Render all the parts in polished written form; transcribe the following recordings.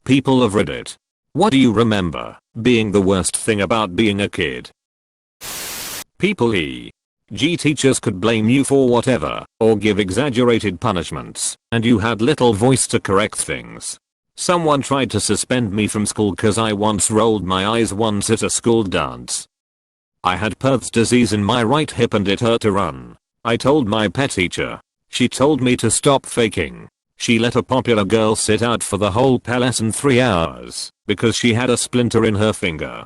People of Reddit. What do you remember being the worst thing about being a kid? People e.g. teachers could blame you for whatever or give exaggerated punishments and you had little voice to correct things. Someone tried to suspend me from school cause I once rolled my eyes once at a school dance. I had Perth's disease in my right hip and it hurt to run. I told my pet teacher. She told me to stop faking. She let a popular girl sit out for the whole lesson 3 hours because she had a splinter in her finger.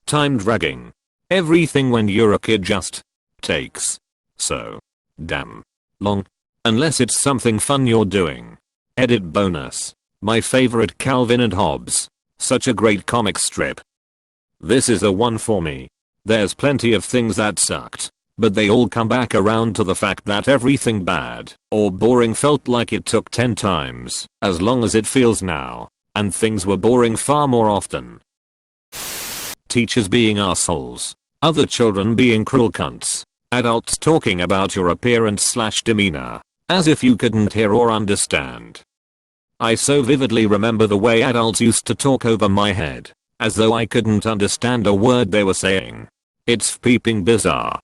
Time dragging. Everything when you're a kid just takes so damn long. Unless it's something fun you're doing. Edit bonus. My favorite Calvin and Hobbes. Such a great comic strip. This is a one for me. There's plenty of things that sucked, but they all come back around to the fact that everything bad or boring felt like it took 10 times as long as it feels now, and things were boring far more often. Teachers being assholes. Other children being cruel cunts. Adults talking about your appearance/demeanor as if you couldn't hear or understand. I so vividly remember the way adults used to talk over my head as though I couldn't understand a word they were saying. It's peeping bizarre.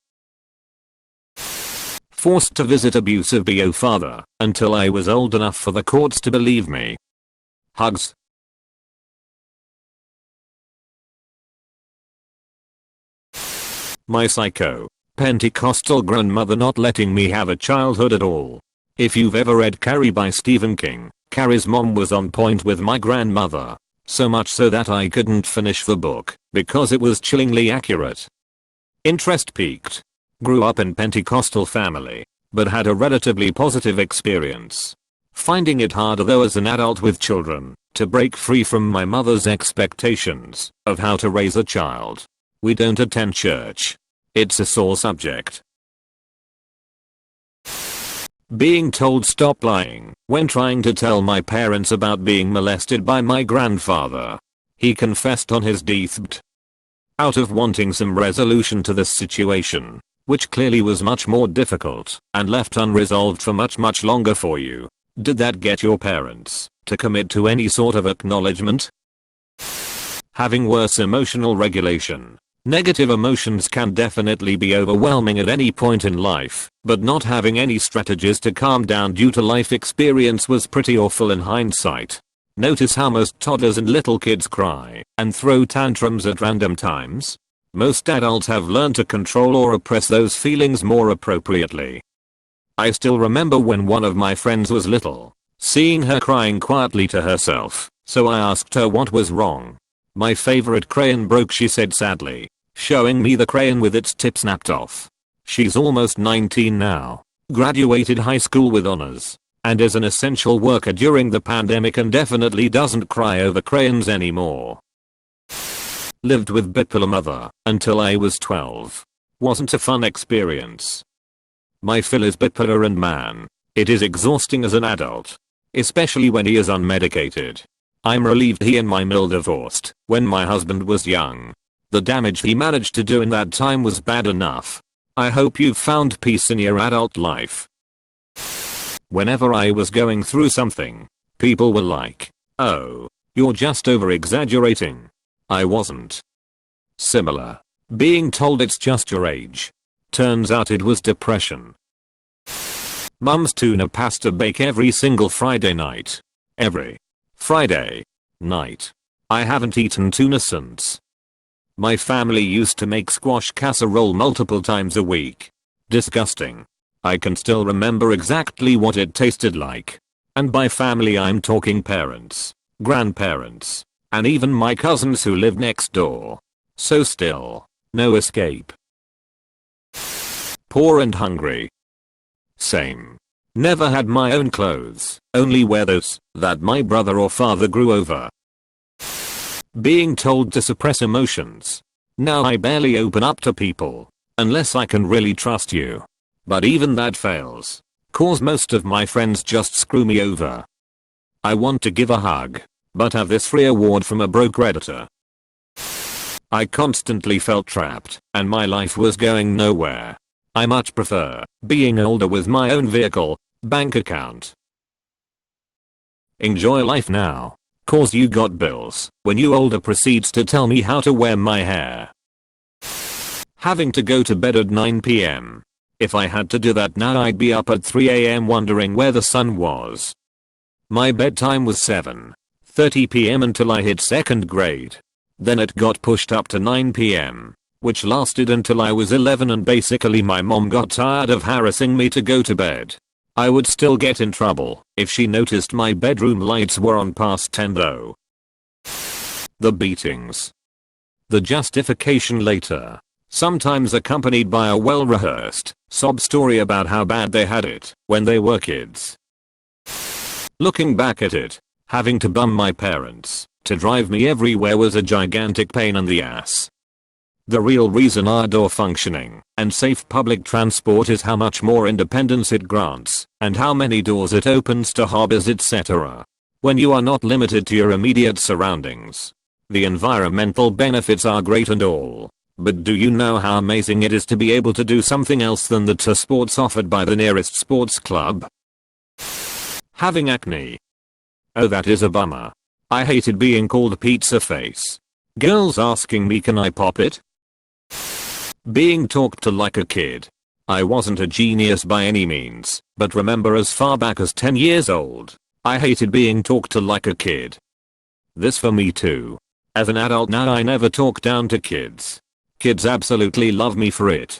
Forced to visit abusive bio father until I was old enough for the courts to believe me. Hugs. My psycho, Pentecostal grandmother not letting me have a childhood at all. If you've ever read Carrie by Stephen King, Carrie's mom was on point with my grandmother. So much so that I couldn't finish the book because it was chillingly accurate. Interest peaked. Grew up in Pentecostal family, but had a relatively positive experience. Finding it harder though as an adult with children to break free from my mother's expectations of how to raise a child. We don't attend church. It's a sore subject. Being told stop lying when trying to tell my parents about being molested by my grandfather. He confessed on his deathbed. Out of wanting some resolution to this situation, which clearly was much more difficult and left unresolved for much longer for you. Did that get your parents to commit to any sort of acknowledgement? Having worse emotional regulation. Negative emotions can definitely be overwhelming at any point in life, but not having any strategies to calm down due to life experience was pretty awful in hindsight. Notice how most toddlers and little kids cry and throw tantrums at random times. Most adults have learned to control or oppress those feelings more appropriately. I still remember when one of my friends was little, seeing her crying quietly to herself, so I asked her what was wrong. My favorite crayon broke, she said sadly, showing me the crayon with its tip snapped off. She's almost 19 now, graduated high school with honors, and is an essential worker during the pandemic and definitely doesn't cry over crayons anymore. Lived with bipolar mother until I was 12. Wasn't a fun experience. My Phil is bipolar and man, it is exhausting as an adult. Especially when he is unmedicated. I'm relieved he and my mill divorced when my husband was young. The damage he managed to do in that time was bad enough. I hope you've found peace in your adult life. Whenever I was going through something, people were like, "Oh, you're just over-exaggerating." I wasn't. Similar. Being told it's just your age. Turns out it was depression. Mum's tuna pasta bake every single Friday night. Every Friday night. I haven't eaten tuna since. My family used to make squash casserole multiple times a week. Disgusting. I can still remember exactly what it tasted like. And by family I'm talking parents, grandparents, and even my cousins who lived next door. So still, no escape. Poor and hungry. Same. Never had my own clothes, only wear those that my brother or father grew over. Being told to suppress emotions. Now I barely open up to people, unless I can really trust you. But even that fails, cause most of my friends just screw me over. I want to give a hug, but have this free award from a broke redditor. I constantly felt trapped, and my life was going nowhere. I much prefer being older with my own vehicle, bank account. Enjoy life now. Cause you got bills when you older proceeds to tell me how to wear my hair. Having to go to bed at 9 p.m. If I had to do that now I'd be up at 3 a.m. wondering where the sun was. My bedtime was 7:30 p.m. until I hit second grade. Then it got pushed up to 9 p.m. which lasted until I was 11 and basically my mom got tired of harassing me to go to bed. I would still get in trouble if she noticed my bedroom lights were on past 10 though. The beatings. The justification later. Sometimes accompanied by a well-rehearsed sob story about how bad they had it when they were kids. Looking back at it, having to bum my parents to drive me everywhere was a gigantic pain in the ass. The real reason our functioning and safe public transport is how much more independence it grants and how many doors it opens to hobbies etc. When you are not limited to your immediate surroundings. The environmental benefits are great and all. But do you know how amazing it is to be able to do something else than the sports offered by the nearest sports club? Having acne. Oh, that is a bummer. I hated being called pizza face. Girls asking me can I pop it? Being talked to like a kid. I wasn't a genius by any means, but remember as far back as 10 years old, I hated being talked to like a kid. This for me too. As an adult now I never talk down to kids. Kids absolutely love me for it.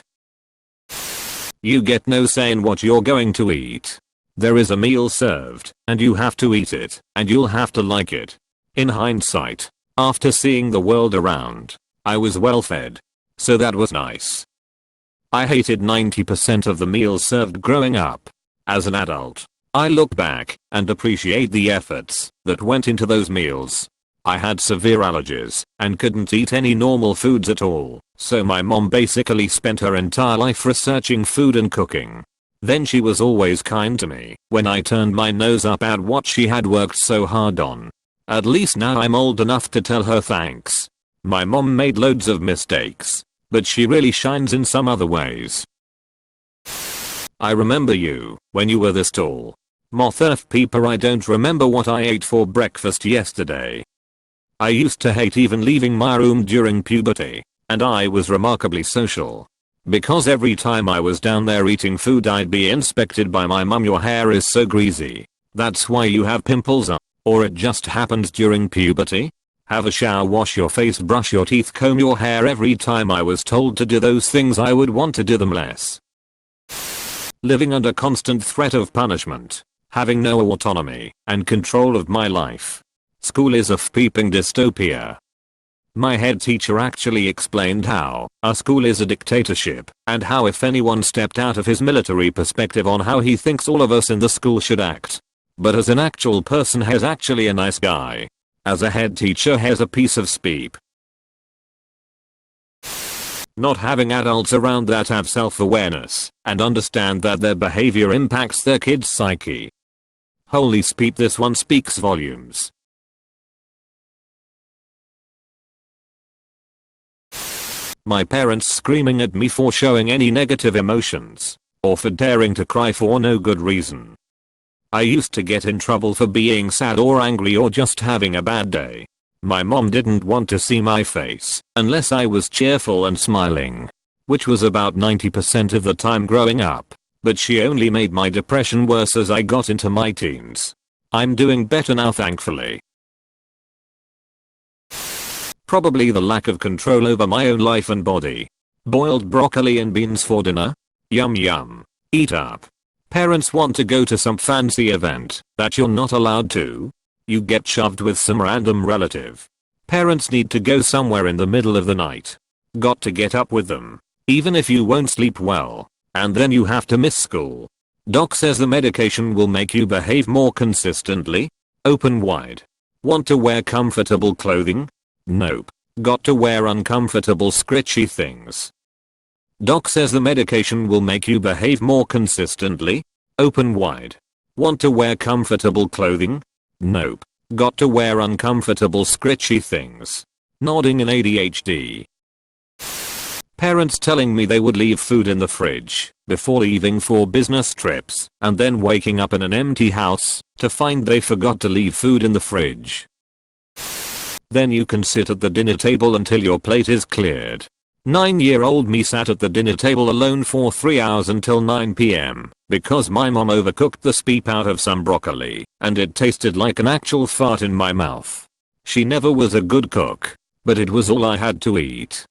You get no say in what you're going to eat. There is a meal served, and you have to eat it, and you'll have to like it. In hindsight, after seeing the world around, I was well fed. So that was nice. I hated 90% of the meals served growing up. As an adult, I look back and appreciate the efforts that went into those meals. I had severe allergies and couldn't eat any normal foods at all, so my mom basically spent her entire life researching food and cooking. Then she was always kind to me when I turned my nose up at what she had worked so hard on. At least now I'm old enough to tell her thanks. My mom made loads of mistakes, but she really shines in some other ways. I remember you when you were this tall. Moth earth peeper, I don't remember what I ate for breakfast yesterday. I used to hate even leaving my room during puberty, and I was remarkably social. Because every time I was down there eating food I'd be inspected by my mum. Your hair is so greasy. That's why you have pimples on, or it just happened during puberty? Have a shower, wash your face, brush your teeth, comb your hair. Every time I was told to do those things I would want to do them less. Living under constant threat of punishment. Having no autonomy and control of my life. School is a peeping dystopia. My head teacher actually explained how a school is a dictatorship and how if anyone stepped out of his military perspective on how he thinks all of us in the school should act. But as an actual person he's actually a nice guy. As a head teacher he's a piece of speep. Not having adults around that have self-awareness and understand that their behavior impacts their kid's psyche. Holy speep, this one speaks volumes. My parents screaming at me for showing any negative emotions, or for daring to cry for no good reason. I used to get in trouble for being sad or angry or just having a bad day. My mom didn't want to see my face unless I was cheerful and smiling, which was about 90% of the time growing up, but she only made my depression worse as I got into my teens. I'm doing better now, thankfully. Probably the lack of control over my own life and body. Boiled broccoli and beans for dinner? Yum yum. Eat up. Parents want to go to some fancy event that you're not allowed to. You get shoved with some random relative. Parents need to go somewhere in the middle of the night. Got to get up with them, even if you won't sleep well, and then you have to miss school. Doc says the medication will make you behave more consistently. Open wide. Want to wear comfortable clothing? Nope. Got to wear uncomfortable scritchy things. Doc says the medication will make you behave more consistently. Open wide. Want to wear comfortable clothing? Nope. Got to wear uncomfortable scritchy things. Nodding in ADHD. Parents telling me they would leave food in the fridge before leaving for business trips and then waking up in an empty house to find they forgot to leave food in the fridge. Then you can sit at the dinner table until your plate is cleared. 9-year-old me sat at the dinner table alone for 3 hours until 9 p.m. because my mom overcooked the speep out of some broccoli and it tasted like an actual fart in my mouth. She never was a good cook, but it was all I had to eat.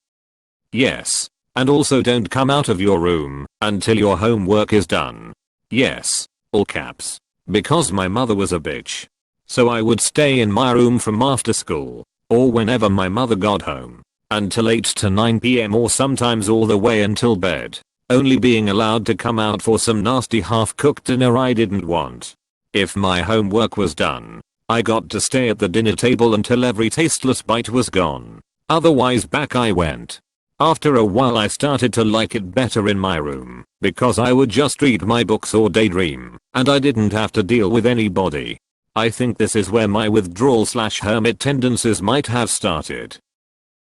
Yes. And also don't come out of your room until your homework is done. Yes. All caps. Because my mother was a bitch. So I would stay in my room from after school, or whenever my mother got home, until 8 to 9 p.m. or sometimes all the way until bed, only being allowed to come out for some nasty half-cooked dinner I didn't want. If my homework was done, I got to stay at the dinner table until every tasteless bite was gone. Otherwise back I went. After a while I started to like it better in my room, because I would just read my books or daydream, and I didn't have to deal with anybody. I think this is where my withdrawal/hermit tendencies might have started.